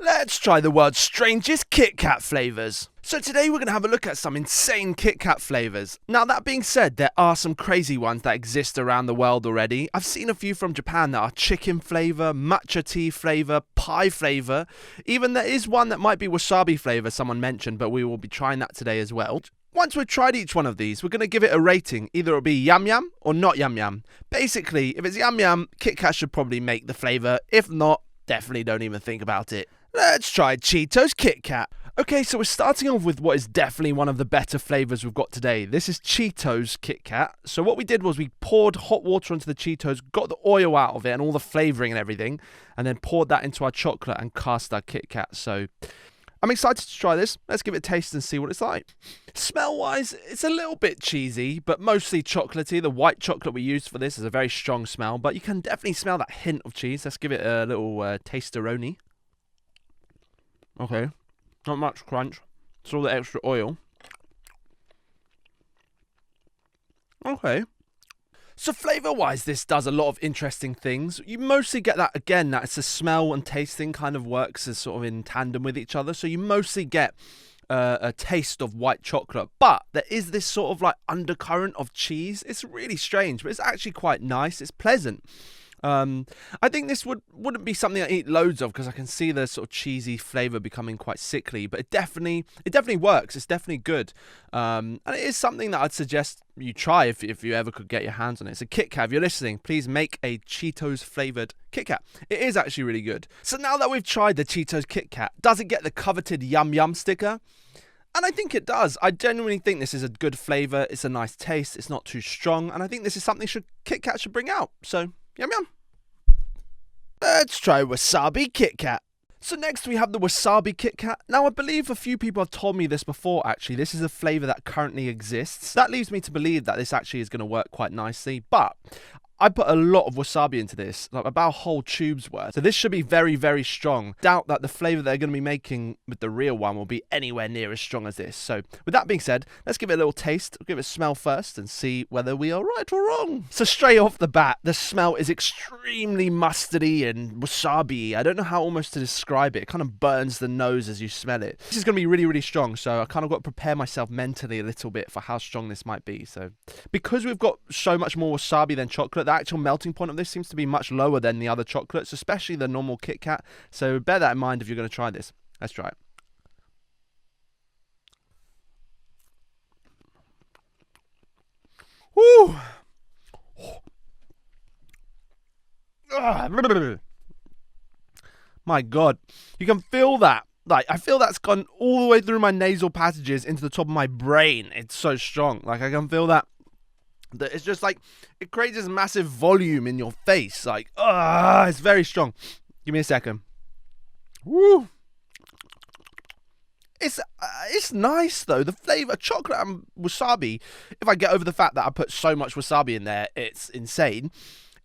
Let's try the world's strangest Kit Kat flavours. So today we're going to have a look at some insane Kit Kat flavours. Now that being said, there are some crazy ones that exist around the world already. I've seen a few from Japan that are chicken flavour, matcha tea flavour, pie flavour. Even there is one that might be wasabi flavour someone mentioned, but we will be trying that today as well. Once we've tried each one of these, we're going to give it a rating. Either it'll be yum yum or not yum yum. Basically, if it's yum yum, Kit Kat should probably make the flavour. If not, definitely don't even think about it. Let's try Cheetos Kit Kat. Okay, so we're starting off with what is definitely one of the better flavours we've got today. This is Cheetos Kit Kat. So what we did was we poured hot water onto the Cheetos, got the oil out of it and all the flavouring and everything, and then poured that into our chocolate and cast our Kit Kat. So I'm excited to try this. Let's give it a taste and see what it's like. Smell-wise, it's a little bit cheesy, but mostly chocolatey. The white chocolate we used for this is a very strong smell, but you can definitely smell that hint of cheese. Let's give it a little taste-a-roni. Okay, not much crunch. It's all the extra oil. Okay. So flavour-wise, this does a lot of interesting things. You mostly get that, again, that it's a smell and tasting kind of works as sort of in tandem with each other. So you mostly get a taste of white chocolate. But there is this sort of like undercurrent of cheese. It's really strange, but it's actually quite nice. It's pleasant. I think this wouldn't be something I eat loads of because I can see the sort of cheesy flavour becoming quite sickly, but it definitely works. It's definitely good. And it is something that I'd suggest you try if you ever could get your hands on it. So Kit Kat, if you're listening, please make a Cheetos flavoured Kit Kat. It is actually really good. So now that we've tried the Cheetos Kit Kat, does it get the coveted yum yum sticker? And I think it does. I genuinely think this is a good flavour. It's a nice taste. It's not too strong. And I think this is something Kit Kat should bring out. So yum yum. Let's try Wasabi Kit Kat. So next we have the Wasabi Kit Kat. Now I believe a few people have told me this before actually. This is a flavour that currently exists. That leads me to believe that this actually is going to work quite nicely. But I put a lot of wasabi into this, like about a whole tube's worth. So this should be very, very strong. Doubt that the flavour they're going to be making with the real one will be anywhere near as strong as this. So with that being said, let's give it a little taste. We'll give it a smell first and see whether we are right or wrong. So straight off the bat, the smell is extremely mustardy and wasabi. I don't know how almost to describe it. It kind of burns the nose as you smell it. This is going to be really, really strong. So I kind of got to prepare myself mentally a little bit for how strong this might be. So because we've got so much more wasabi than chocolate, the actual melting point of this seems to be much lower than the other chocolates, especially the normal Kit Kat. So bear that in mind if you're going to try this. Let's try it. Woo! My God, you can feel that. Like, I feel that's gone all the way through my nasal passages into the top of my brain. It's so strong. Like, I can feel that. It's just like, it creates this massive volume in your face. Like, it's very strong. Give me a second. Woo! It's nice though. The flavour, chocolate and wasabi. If I get over the fact that I put so much wasabi in there, it's insane.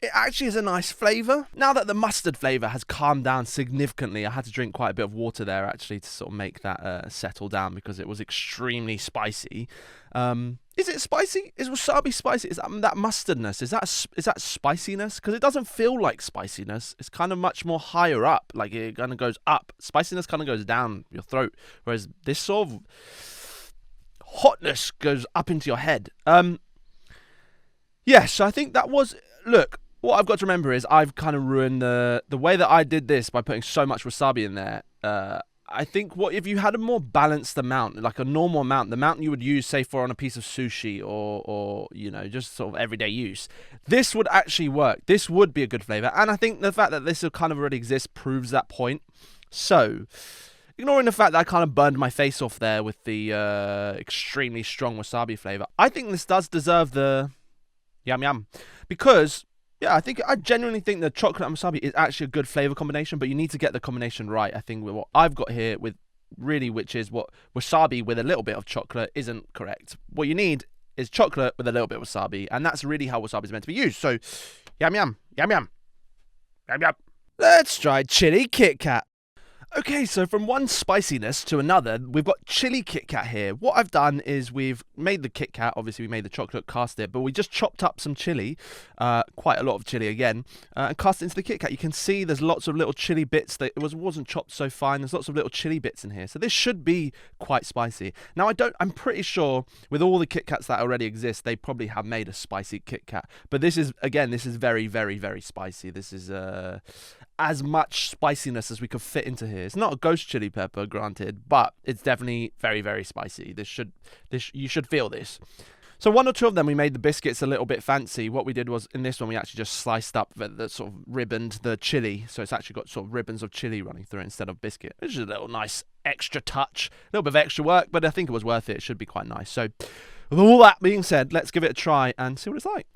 It actually is a nice flavour. Now that the mustard flavour has calmed down significantly, I had to drink quite a bit of water there actually to sort of make that settle down because it was extremely spicy. Is it spicy? Is wasabi spicy? Is that mustardness? Is that spiciness? Because it doesn't feel like spiciness. It's kind of much more higher up. Like it kind of goes up. Spiciness kind of goes down your throat. Whereas this sort of hotness goes up into your head. Yeah, so I think that was... Look, what I've got to remember is I've kind of ruined the way that I did this by putting so much wasabi in there. I think if you had a more balanced amount, like a normal amount, the amount you would use, say, for on a piece of sushi or you know, just sort of everyday use, this would actually work. This would be a good flavour. And I think the fact that this kind of already exists proves that point. So, ignoring the fact that I kind of burned my face off there with the extremely strong wasabi flavour, I think this does deserve the yum yum. Because... yeah, I genuinely think the chocolate and wasabi is actually a good flavour combination, but you need to get the combination right, I think, with what I've got here, which is what wasabi with a little bit of chocolate isn't correct. What you need is chocolate with a little bit of wasabi, and that's really how wasabi is meant to be used. So, yum yum, yum yum, yum yum. Let's try chili Kit Kat. Okay, so from one spiciness to another, we've got chili Kit Kat here. What I've done is we've made the Kit Kat, obviously we made the chocolate, cast it, but we just chopped up some chili, quite a lot of chili again, and cast it into the Kit Kat. You can see there's lots of little chili bits that wasn't chopped so fine. There's lots of little chili bits in here, so this should be quite spicy. Now I'm pretty sure with all the Kit Kats that already exist, they probably have made a spicy Kit Kat, but this is very, very, very spicy. This is as much spiciness as we could fit into here. It's not a ghost chili pepper, granted, but it's definitely very, very spicy. You should feel this. So one or two of them, we made the biscuits a little bit fancy. What we did was, in this one, we actually just sliced up the sort of ribboned the chili. So it's actually got sort of ribbons of chili running through it instead of biscuit. Which is a little nice extra touch. A little bit of extra work, but I think it was worth it. It should be quite nice. So with all that being said, let's give it a try and see what it's like.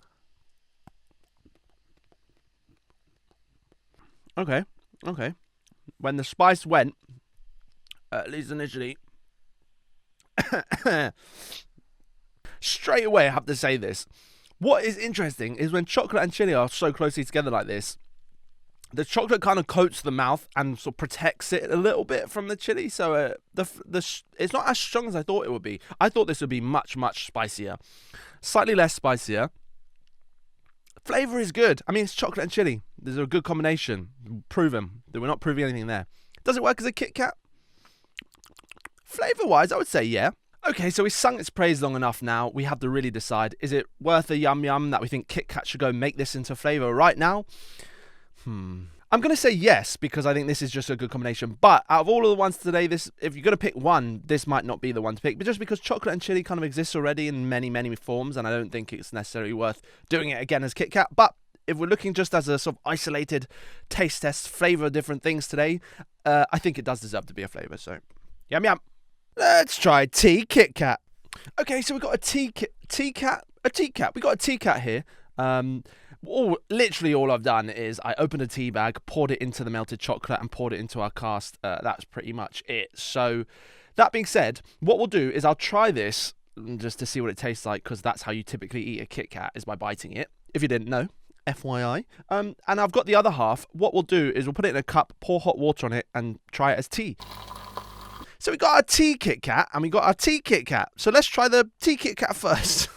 Okay. When the spice went, at least initially, straight away I have to say this. What is interesting is when chocolate and chili are so closely together like this, the chocolate kind of coats the mouth and sort of protects it a little bit from the chili. So it's not as strong as I thought it would be. I thought this would be much, much spicier. Slightly less spicier. Flavour is good. I mean, it's chocolate and chili. There's a good combination. Proven. We're not proving anything there. Does it work as a Kit Kat? Flavour-wise, I would say yeah. Okay, so we've sung its praise long enough now. We have to really decide, is it worth a yum yum that we think Kit Kat should go make this into flavour right now? I'm going to say yes, because I think this is just a good combination. But out of all of the ones today, if you're going to pick one, this might not be the one to pick. But just because chocolate and chili kind of exists already in many, many forms, and I don't think it's necessarily worth doing it again as Kit Kat. But if we're looking just as a sort of isolated taste test, flavour of different things today, I think it does deserve to be a flavour. So, yum yum. Let's try tea Kit Kat. Okay, so we've got a tea cat. We got a tea cat here. Literally all I've done is I opened a tea bag, poured it into the melted chocolate, and poured it into our cast. That's pretty much it. So that being said, what we'll do is I'll try this just to see what it tastes like, because that's how you typically eat a Kit Kat, is by biting it. If you didn't know, FYI. And I've got the other half. What we'll do is we'll put it in a cup, pour hot water on it, and try it as tea. So we got our tea Kit Kat and we got our tea Kit Kat. So let's try the tea Kit Kat first.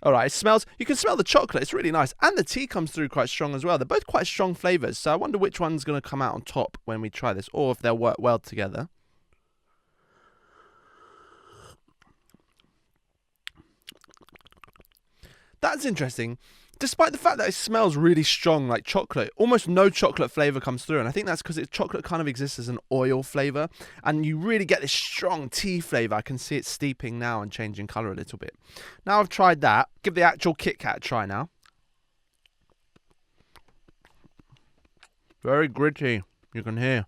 Alright, you can smell the chocolate, it's really nice. And the tea comes through quite strong as well. They're both quite strong flavours, so I wonder which one's going to come out on top when we try this, or if they'll work well together. That's interesting. Despite the fact that it smells really strong like chocolate, almost no chocolate flavour comes through. And I think that's because chocolate kind of exists as an oil flavour. And you really get this strong tea flavour. I can see it steeping now and changing colour a little bit. Now I've tried that. Give the actual Kit Kat a try now. Very gritty. You can hear.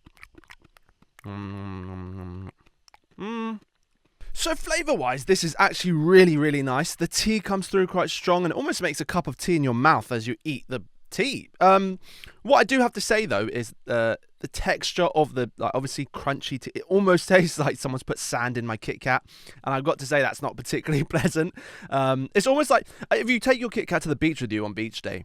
So flavour-wise, this is actually really, really nice. The tea comes through quite strong and it almost makes a cup of tea in your mouth as you eat the tea. What I do have to say, though, is the texture of the, obviously, crunchy tea. It almost tastes like someone's put sand in my Kit Kat. And I've got to say that's not particularly pleasant. It's almost like if you take your Kit Kat to the beach with you on beach day,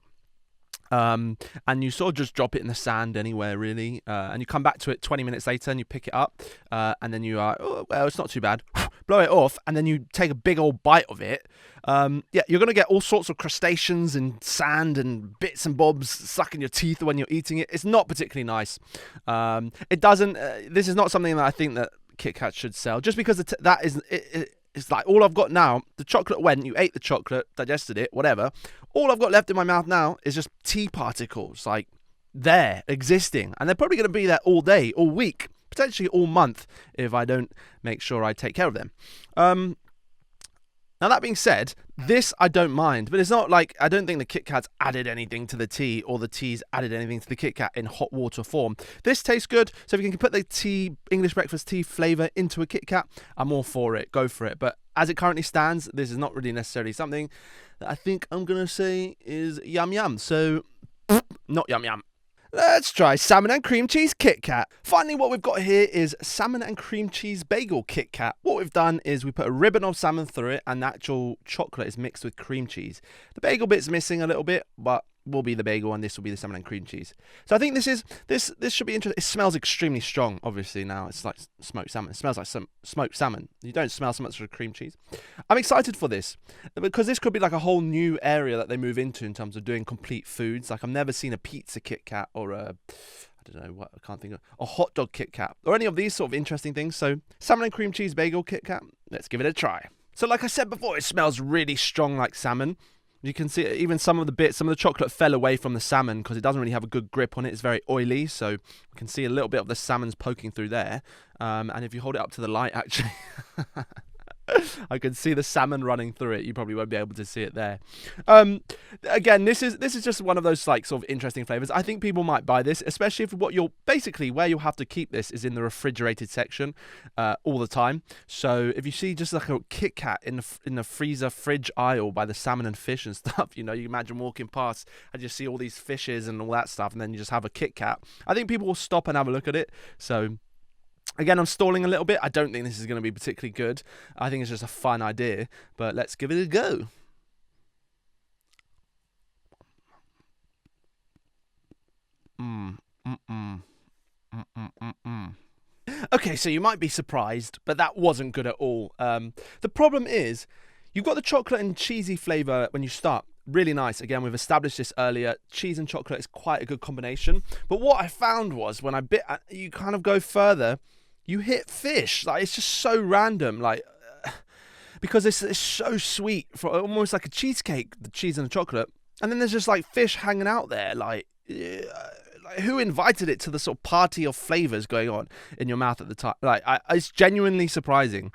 and you sort of just drop it in the sand anywhere, really, and you come back to it 20 minutes later and you pick it up, and then you are, oh, well, it's not too bad, blow it off, and then you take a big old bite of it. Yeah, you're going to get all sorts of crustaceans and sand and bits and bobs stuck in your teeth when you're eating it. It's not particularly nice. This is not something that I think that Kit Kat should sell, just because it's like all I've got now. The chocolate went, you ate the chocolate, digested it, whatever. All I've got left in my mouth now is just tea particles, like there, existing. And they're probably going to be there all day, all week, potentially all month, if I don't make sure I take care of them. Now, that being said, this I don't mind, but it's not like, I don't think the Kit Kat's added anything to the tea, or the tea's added anything to the Kit Kat in hot water form. This tastes good, so if you can put the tea, English breakfast tea flavour into a Kit Kat, I'm all for it, go for it. But as it currently stands, this is not really necessarily something that I think I'm going to say is yum yum, so not yum yum. Let's try salmon and cream cheese Kit Kat. Finally, what we've got here is salmon and cream cheese bagel Kit Kat. What we've done is we put a ribbon of salmon through it, and the actual chocolate is mixed with cream cheese. The bagel bit's missing a little bit, but will be the bagel, and this will be the salmon and cream cheese. So I think this should be interesting. It smells extremely strong. Obviously now it's like smoked salmon. It smells like some smoked salmon. You don't smell so much of cream cheese. I'm excited for this because this could be like a whole new area that they move into in terms of doing complete foods. Like I've never seen a pizza Kit Kat or I don't know what, I can't think of a hot dog Kit Kat or any of these sort of interesting things. So salmon and cream cheese bagel Kit Kat. Let's give it a try. So like I said before, it smells really strong like salmon. You can see even some of the chocolate fell away from the salmon because it doesn't really have a good grip on it. It's very oily, so you can see a little bit of the salmon's poking through there. And if you hold it up to the light, actually, I can see the salmon running through it. You probably won't be able to see it there. Again, this is just one of those like sort of interesting flavors. I think people might buy this, especially if where you'll have to keep this is in the refrigerated section all the time. So if you see just like a Kit Kat in the freezer fridge aisle by the salmon and fish and stuff, you imagine walking past and you see all these fishes and all that stuff, and then you just have a Kit Kat. I think people will stop and have a look at it. So again, I'm stalling a little bit. I don't think this is going to be particularly good. I think it's just a fun idea, but let's give it a go. Okay, so you might be surprised, but that wasn't good at all. The problem is, you've got the chocolate and cheesy flavour when you start. Really nice. Again, we've established this earlier. Cheese and chocolate is quite a good combination. But what I found was when you kind of go further, you hit fish. Like it's just so random. Like because it's so sweet, for almost like a cheesecake, the cheese and the chocolate, and then there's just like fish hanging out there. Like who invited it to the sort of party of flavors going on in your mouth at the time? Like it's genuinely surprising.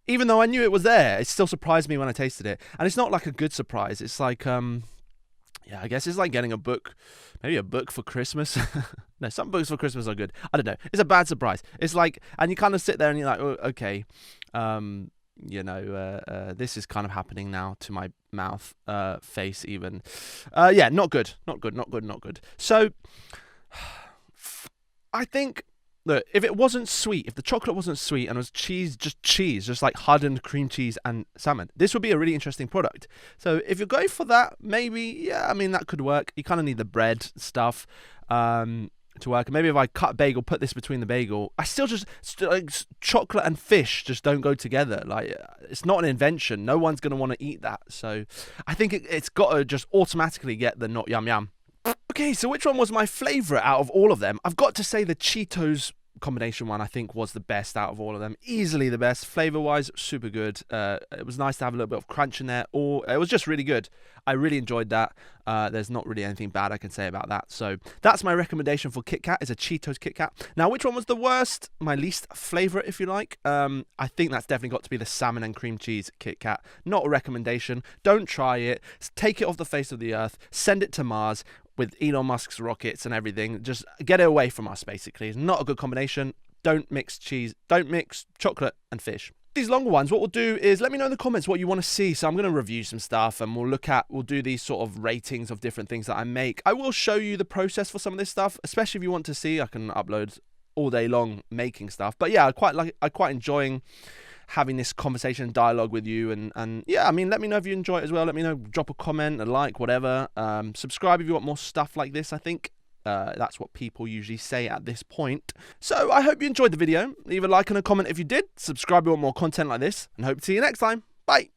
Even though I knew it was there, it still surprised me when I tasted it. And it's not like a good surprise. It's like, yeah, I guess it's like getting a book, maybe a book for Christmas. No, some books for Christmas are good. I don't know. It's a bad surprise. It's like, and you kind of sit there and you're like, oh, okay, this is kind of happening now to my mouth, face even. Yeah, not good. Not good. So, I think, look, if it wasn't sweet, if the chocolate wasn't sweet and it was cheese, just like hardened cream cheese and salmon, this would be a really interesting product. So if you're going for that, maybe, yeah, I mean, that could work. You kind of need the bread stuff to work. Maybe if I cut a bagel, put this between the bagel, I still like chocolate and fish just don't go together. Like it's not an invention. No one's going to want to eat that. So I think it's got to just automatically get the not yum yum. Okay, so which one was my favourite out of all of them? I've got to say the Cheetos combination one I think was the best out of all of them. Easily the best. Flavour-wise, super good. It was nice to have a little bit of crunch in there. It was just really good. I really enjoyed that. There's not really anything bad I can say about that. So that's my recommendation for Kit Kat, is a Cheetos Kit Kat. Now, which one was the worst? My least favourite, if you like. I think that's definitely got to be the salmon and cream cheese Kit Kat. Not a recommendation. Don't try it. Take it off the face of the earth. Send it to Mars with Elon Musk's rockets and everything. Just get it away from us, basically. It's not a good combination. Don't mix chocolate and fish. These longer ones, what we'll do is let me know in the comments what you want to see. So I'm going to review some stuff and we'll do these sort of ratings of different things that I make. I will show you the process for some of this stuff, especially if you want to see. I can upload all day long making stuff. But yeah, I quite enjoying having this conversation and dialogue with you, and yeah, I mean, let me know if you enjoy it as well. Let me know, drop a comment, a like, whatever. Subscribe if you want more stuff like this. I think that's what people usually say at this point. So I hope you enjoyed the video. Leave a like and a comment if you did. Subscribe if you want more content like this, and hope to see you next time. Bye.